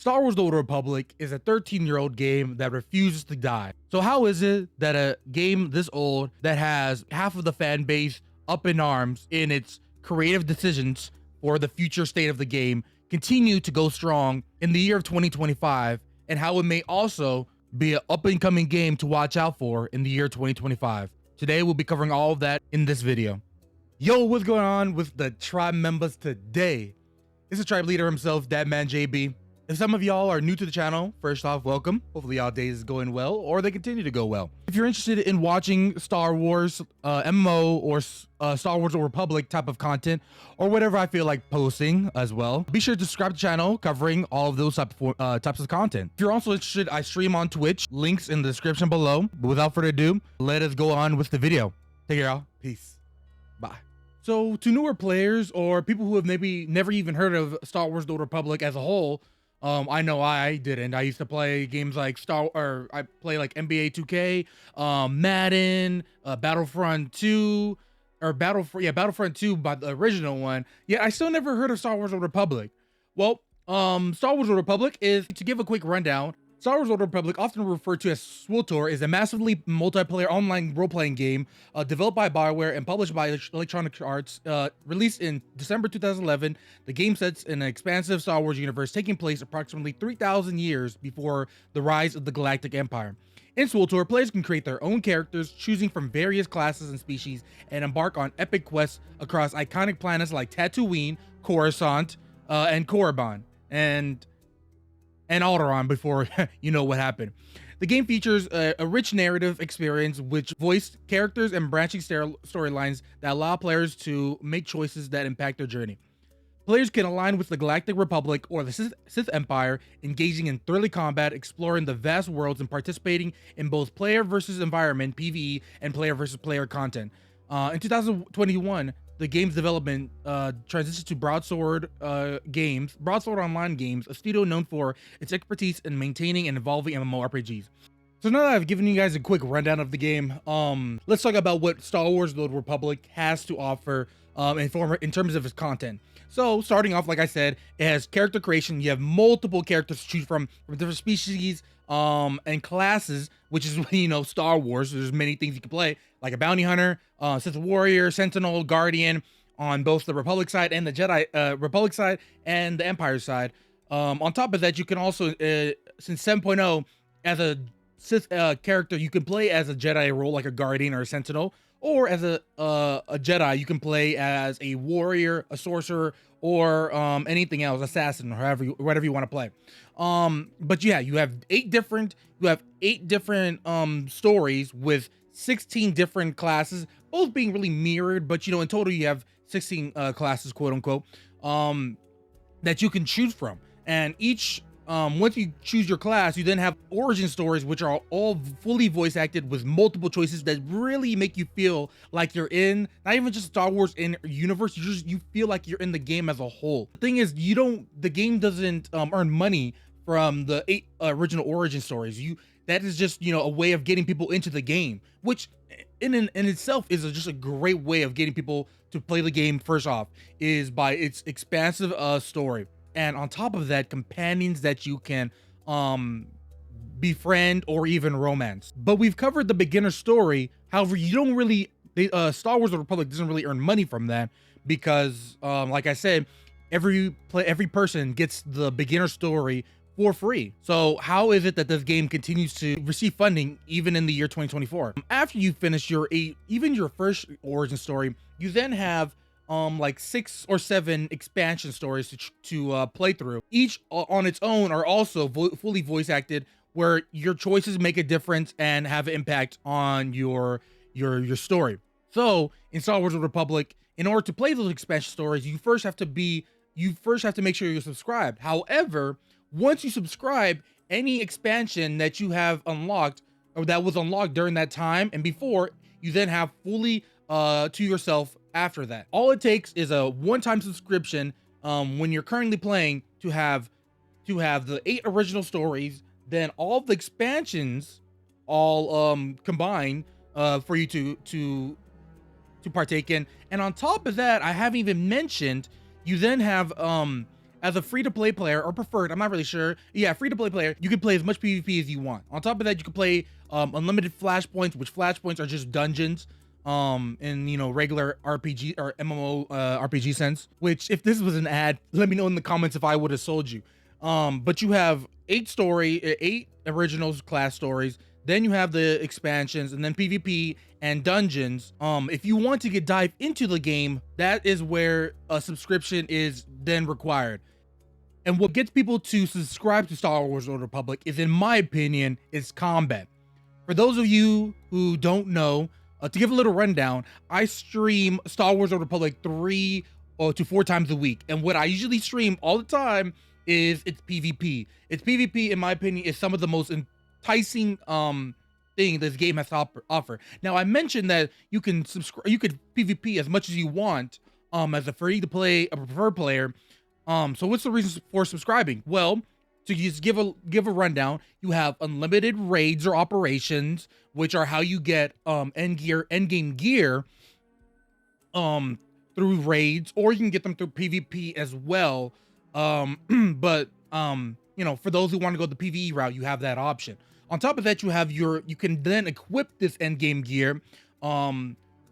Star Wars The Old Republic is a 13-year-old game that refuses to die. So how is it that a game this old that has half of the fan base up in arms in its creative decisions for the future state of the game continue to go strong in the year of 2025, and how it may also be an up-and-coming game to watch out for in the year 2025? Today we'll be covering all of that in this video. Yo, what's going on with the tribe members today? It's the tribe leader himself, that man JB. If some of y'all are new to the channel, first off, welcome. Hopefully y'all days is going well, or they continue to go well. If you're interested in watching Star Wars MMO or Star Wars Old Republic type of content, or whatever I feel like posting as well, be sure to subscribe to the channel covering all of those types of content. If you're also interested, I stream on Twitch, links in the description below. But without further ado, let us go on with the video. Take care, y'all. Peace. Bye. So to newer players or people who have maybe never even heard of Star Wars The Old Republic as a whole, I know I didn't. I used to play games like I play like NBA 2K, Madden, Battlefront 2, or Battlefront 2, by the original one. Yeah, I still never heard of Star Wars Old Republic. Well, Star Wars Old Republic is, to give a quick rundown, Star Wars Old Republic, often referred to as swtor, is a massively multiplayer online role-playing game developed by BioWare and published by Electronic Arts. Released in December 2011, the game sets in an expansive Star Wars universe taking place approximately 3,000 years before the rise of the Galactic Empire. In swtor, players can create their own characters, choosing from various classes and species, and embark on epic quests across iconic planets like Tatooine, Coruscant, and Korriban, and Alderaan before you know what happened. The game features a rich narrative experience with voiced characters and branching storylines that allow players to make choices that impact their journey. Players can align with the Galactic Republic or the Sith Empire, engaging in thrilling combat, exploring the vast worlds, and participating in both player versus environment (PvE) and player versus player content. In 2021, the game's development transitioned to Broadsword Online Games, a studio known for its expertise in maintaining and evolving MMORPGs. So now that I've given you guys a quick rundown of the game, let's talk about what Star Wars The Old Republic has to offer in terms of its content. So starting off, like I said, it has character creation. You have multiple characters to choose from different species and classes, which is, you know, Star Wars. There's many things you can play, like a bounty hunter, Sith warrior, sentinel, guardian, on both the Republic side and the Republic side and the Empire side. On top of that, you can also, since 7.0, as a Sith character, you can play as a Jedi role, like a guardian or a sentinel, or as a Jedi, you can play as a warrior, a sorcerer, or anything else, assassin, or whatever you want to play. But yeah, you have eight different stories with 16 different classes, both being really mirrored, but you know, in total you have 16 classes, quote unquote, that you can choose from. And each once you choose your class, you then have origin stories, which are all fully voice acted with multiple choices that really make you feel like you're in, not even just Star Wars in universe, you feel like you're in the game as a whole. The thing is, the game doesn't earn money from the 8 original origin stories. That is just, you know, a way of getting people into the game, which in itself is just a great way of getting people to play the game. First off, is by its expansive story. And on top of that, companions that you can befriend or even romance. But we've covered the beginner story. However, you don't really, Star Wars The Republic doesn't really earn money from that because, like I said, every person gets the beginner story for free. So how is it that this game continues to receive funding even in the year 2024? After you finish your first origin story, you then have like 6 or 7 expansion stories to play through. Each on its own are also fully voice acted, where your choices make a difference and have an impact on your story. So in Star Wars: The Republic, in order to play those expansion stories, you first have to make sure you're subscribed. However, once you subscribe, any expansion that you have unlocked or that was unlocked during that time and before, you then have fully to yourself after that. All it takes is a one-time subscription when you're currently playing to have the 8 original stories, then all the expansions all combined for you to partake in. And on top of that, I haven't even mentioned, you then have as a free-to-play player, or preferred, I'm not really sure. Yeah, free-to-play player, you can play as much PvP as you want. On top of that, you can play unlimited flashpoints, which flashpoints are just dungeons in, you know, regular RPG or MMO RPG sense. Which, if this was an ad, let me know in the comments if I would have sold you. But you have 8 originals class stories, then you have the expansions, and then PvP and dungeons. If you want to get dive into the game, that is where a subscription is then required. And what gets people to subscribe to Star Wars Old Republic is, in my opinion, is combat. For those of you who don't know, to give a little rundown, I stream Star Wars Old Republic 3 to 4 times a week. And what I usually stream all the time is its PvP. Its PvP, in my opinion, is some of the most enticing thing this game has to offer. Now, I mentioned that you can subscribe, you could PvP as much as you want as a free-to-play, a preferred player. So what's the reason for subscribing? Well, to just give a rundown, you have unlimited raids or operations, which are how you get endgame gear through raids, or you can get them through PvP as well. But you know, for those who want to go the PvE route, you have that option. On top of that, you can then equip this endgame gear,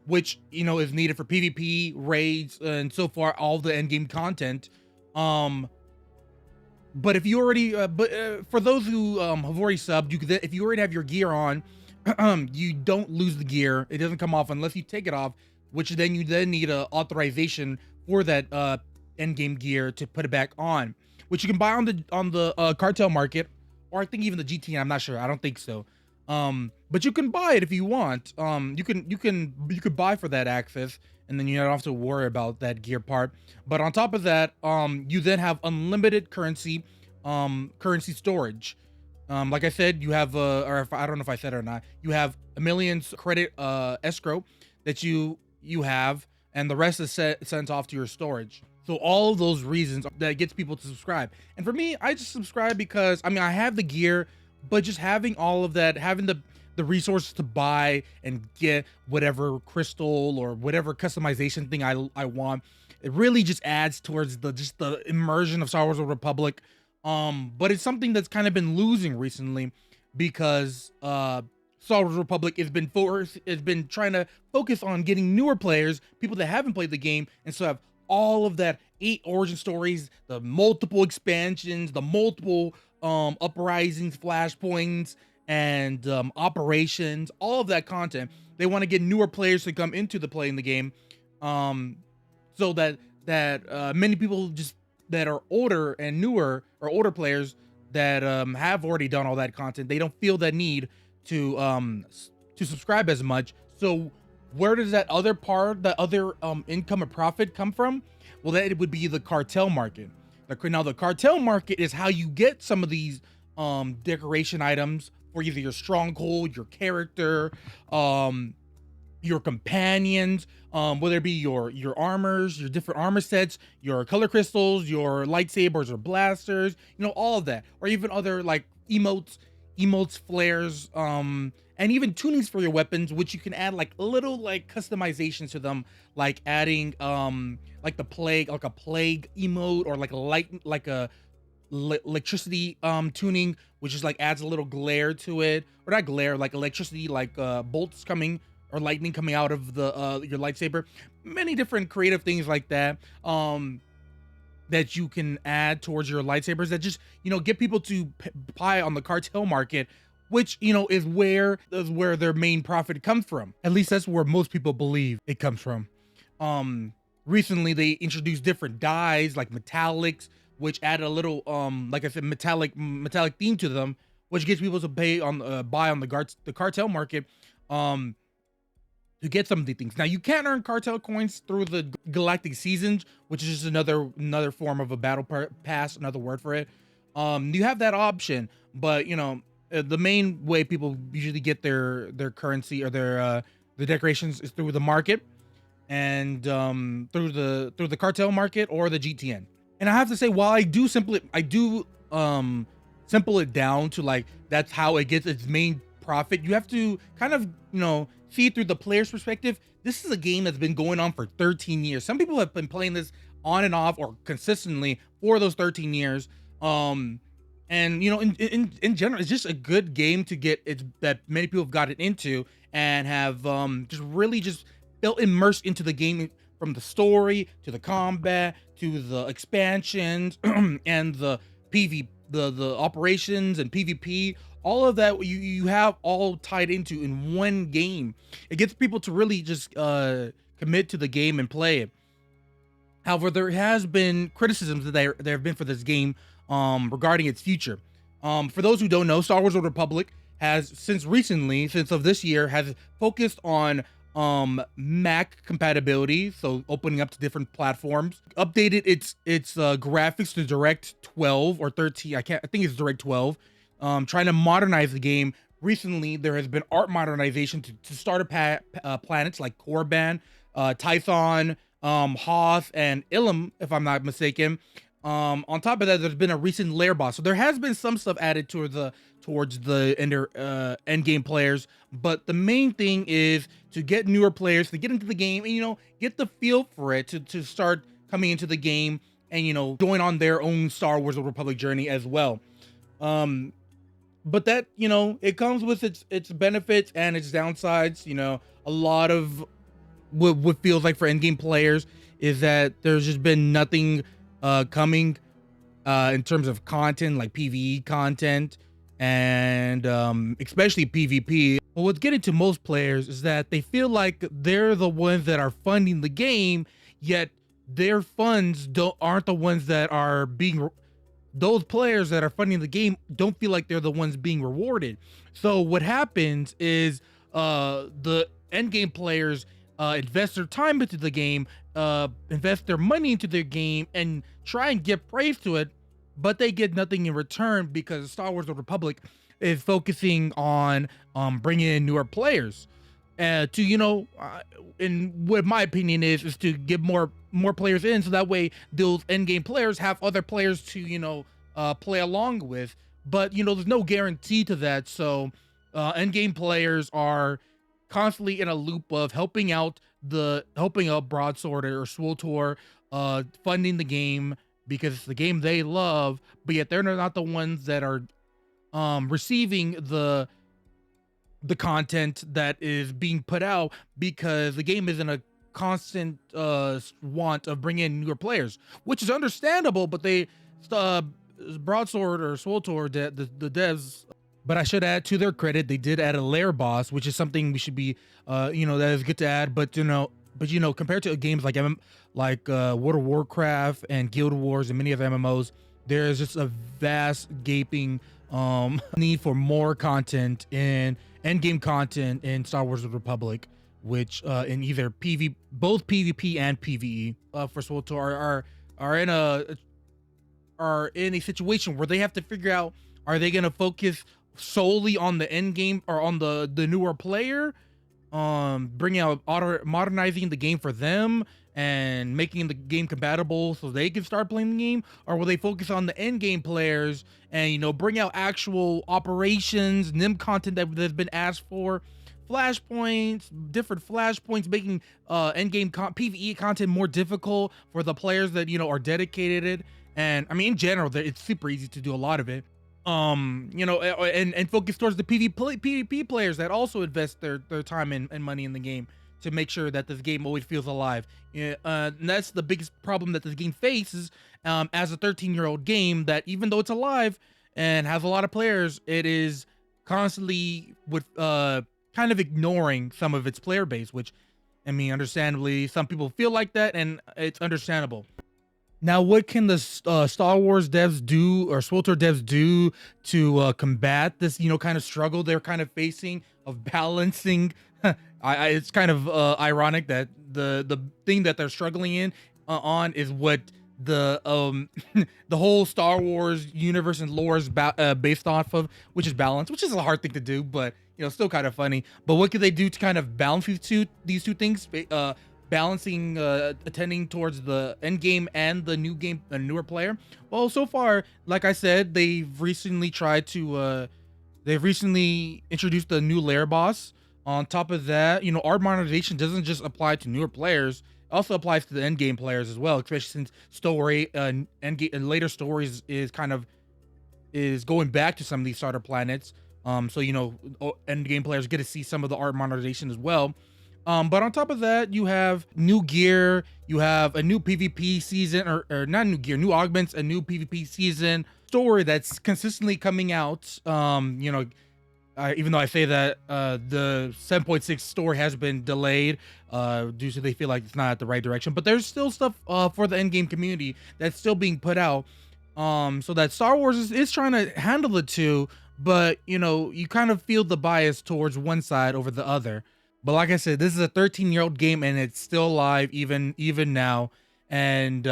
which, you know, is needed for PvP, raids, and so far all the endgame content. But if you already, for those who have already subbed, if you already have your gear on, you don't lose the gear. It doesn't come off unless you take it off, which then you need a authorization for that endgame gear to put it back on, which you can buy on the Cartel Market, or I think even the GTN. I'm not sure. I don't think so. But you can buy it if you want. You could buy for that access, and then you don't have to worry about that gear part. But on top of that, you then have unlimited currency storage. Like I said, you have or if, I don't know if I said it or not, you have a million's credit escrow that you have, and the rest is sent off to your storage. So all of those reasons that gets people to subscribe. And for me, I just subscribe because, I mean, I have the gear, but just having all of that, having the resources to buy and get whatever crystal or whatever customization thing I want, it really just adds towards the immersion of Star Wars: Old Republic. But it's something that's kind of been losing recently, because Star Wars Republic has been trying to focus on getting newer players, people that haven't played the game, and so have all of that 8 origin stories, the multiple expansions, the multiple uprisings, flashpoints, and operations, all of that content. They want to get newer players to come into the play in the game, so that many people just that are older and newer, or older players that have already done all that content, they don't feel that need to subscribe as much. So where does that other income or profit come from? Well, that it would be the Cartel Market. Now, the Cartel Market is how you get some of these decoration items for either your stronghold, your character, your companions, whether it be your armors, your different armor sets, your color crystals, your lightsabers or blasters, you know, all of that, or even other like emotes, flares, and even tunings for your weapons, which you can add like little like customizations to them, like adding like a plague emote, or like a electricity tuning, which is like adds a little glare to it, or not glare, like electricity, like bolts coming or lightning coming out of the your lightsaber. Many different creative things like that that you can add towards your lightsabers that just, you know, get people to buy on the Cartel Market, which, you know, is where their main profit comes from. At least that's where most people believe it comes from. Recently they introduced different dyes like metallics, which add a little like I said, metallic theme to them, which gets people to buy on the Cartel Market to get some of the things. Now, you can't earn cartel coins through the galactic seasons, which is just another form of a battle pass, another word for it. You have that option, but you know, the main way people usually get their currency or their decorations is through the market, and through the Cartel Market or the GTN. And I have to say, while I do simple it down to like that's how it gets its main profit, you have to kind of, you know, see through the player's perspective. This is a game that's been going on for 13 years. Some people have been playing this on and off or consistently for those 13 years. And you know, in general, it's just a good game to get it's that many people have gotten into and have just really just felt immersed into the game, from the story to the combat to the expansions and the PV the operations and PvP. All of that you have all tied into in one game. It gets people to really just commit to the game and play it. However, there has been criticisms that there have been for this game regarding its future. For those who don't know, Star Wars: Old Republic has since recently, since of this year, has focused on Mac compatibility, so opening up to different platforms. Updated its graphics to Direct 12 or 13. I think it's Direct 12. Trying to modernize the game. Recently, there has been art modernization to starter planets like Korban, Tython, Hoth, and Ilum, if I'm not mistaken. On top of that, there's been a recent lair boss, so there has been some stuff added towards the end game players. But the main thing is to get newer players to get into the game and, you know, get the feel for it, to start coming into the game and, you know, join on their own Star Wars: Old Republic journey as well. But that, you know, it comes with its benefits and its downsides. You know, a lot of what feels like for endgame players is that there's just been nothing coming in terms of content, like PvE content, and especially PvP. Well, what's getting to most players is that they feel like they're the ones that are funding the game, yet their funds aren't the ones that are being those players that are funding the game don't feel like they're the ones being rewarded. So what happens is the end game players invest their time into the game, invest their money into their game, and try and get praise to it, but they get nothing in return because Star Wars: The Republic is focusing on bringing in newer players. To, you know, in what my opinion is to get more players in, so that way those end game players have other players to, you know, play along with. But, you know, there's no guarantee to that. So end game players are constantly in a loop of helping out Broadsword or swtor, funding the game because it's the game they love, but yet they're not the ones that are receiving the content that is being put out, because the game is in a constant want of bringing in newer players, which is understandable. But they Broadsword or swtor, the devs, but I should add, to their credit, they did add a lair boss, which is something we should be you know, that is good to add. But you know, compared to games like World of Warcraft and Guild Wars and many other MMOs, there is just a vast gaping need for more content in endgame content in Star Wars: The Republic, which in either both PvP and PvE for swtor are in a situation where they have to figure out, are they going to focus solely on the end game or on the newer player, bringing out modernizing the game for them and making the game compatible so they can start playing the game, or will they focus on the end game players and, you know, bring out actual operations, NIM content that's been asked for, different flashpoints, making end game PvE content more difficult for the players that, you know, are dedicated. And I mean, in general, it's super easy to do a lot of it. You know, and focus towards the PvP players that also invest their time and money in the game to make sure that this game always feels alive. And that's the biggest problem that this game faces as a 13-year-old game, that even though it's alive and has a lot of players, it is constantly kind of ignoring some of its player base, which, I mean, understandably, some people feel like that, and it's understandable. Now, what can the Star Wars devs do, or swtor devs do, to combat this, you know, kind of struggle they're kind of facing of balancing? It's kind of ironic that the thing that they're struggling in on is what the the whole Star Wars universe and lore is based off of, which is balance, which is a hard thing to do, but, you know, still kind of funny. But what could they do to kind of balance these two things? Balancing attending towards the end game and the new game, a newer player. Well, so far, like I said, they've recently introduced the new lair boss. On top of that, you know, art monetization doesn't just apply to newer players. Also applies to the end game players as well, especially since story end game and later stories is kind of is going back to some of these starter planets. So end game players get to see some of the art monetization as well. But on top of that, you have new gear, you have a new PvP season, or not new gear, new augments, a new PvP season story that's consistently coming out. Even though I say that the 7.6 story has been delayed due to they feel like it's not at the right direction, but there's still stuff for the endgame community that's still being put out. So that Star Wars is trying to handle the two, but you kind of feel the bias towards one side over the other. But like I said, this is a 13-year-old game and it's still live even now. And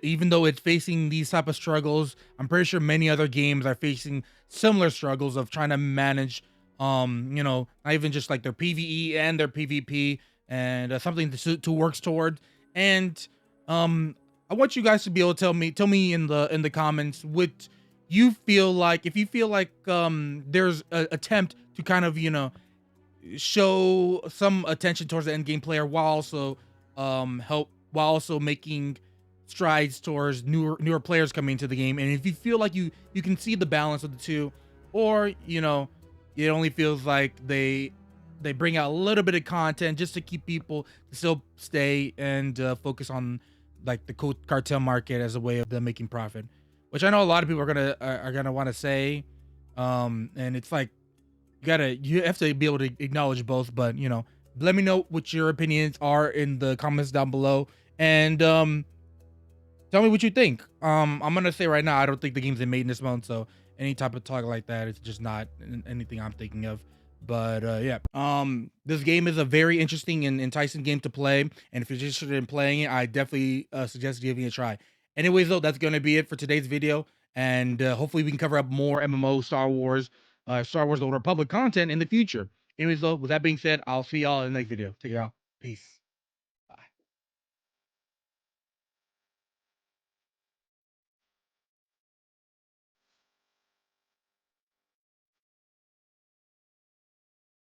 even though it's facing these type of struggles, I'm pretty sure many other games are facing similar struggles of trying to manage not even just like their PvE and their PvP, and something to work toward. And I want you guys to be able to tell me in the comments what you feel like, if you feel like there's an attempt to kind of show some attention towards the end game player while also while also making strides towards newer players coming into the game. And if you feel like you can see the balance of the two, or it only feels like they bring out a little bit of content just to keep people to still stay and focus on like the cartel market as a way of them making profit, which I know a lot of people are gonna want to say. And it's like you have to be able to acknowledge both, but let me know what your opinions are in the comments down below, and tell me what you think. I'm gonna say right now, I don't think the game's been made in this month, so any type of talk like that, it's just not anything I'm thinking of. But yeah, this game is a very interesting and enticing game to play, and if you're interested in playing it, I definitely suggest giving it a try. Anyways, though, that's gonna be it for today's video, and hopefully we can cover up more MMO, Star Wars: The Old Republic content in the future. Anyways, though, with that being said, I'll see y'all in the next video. Take it out. Peace.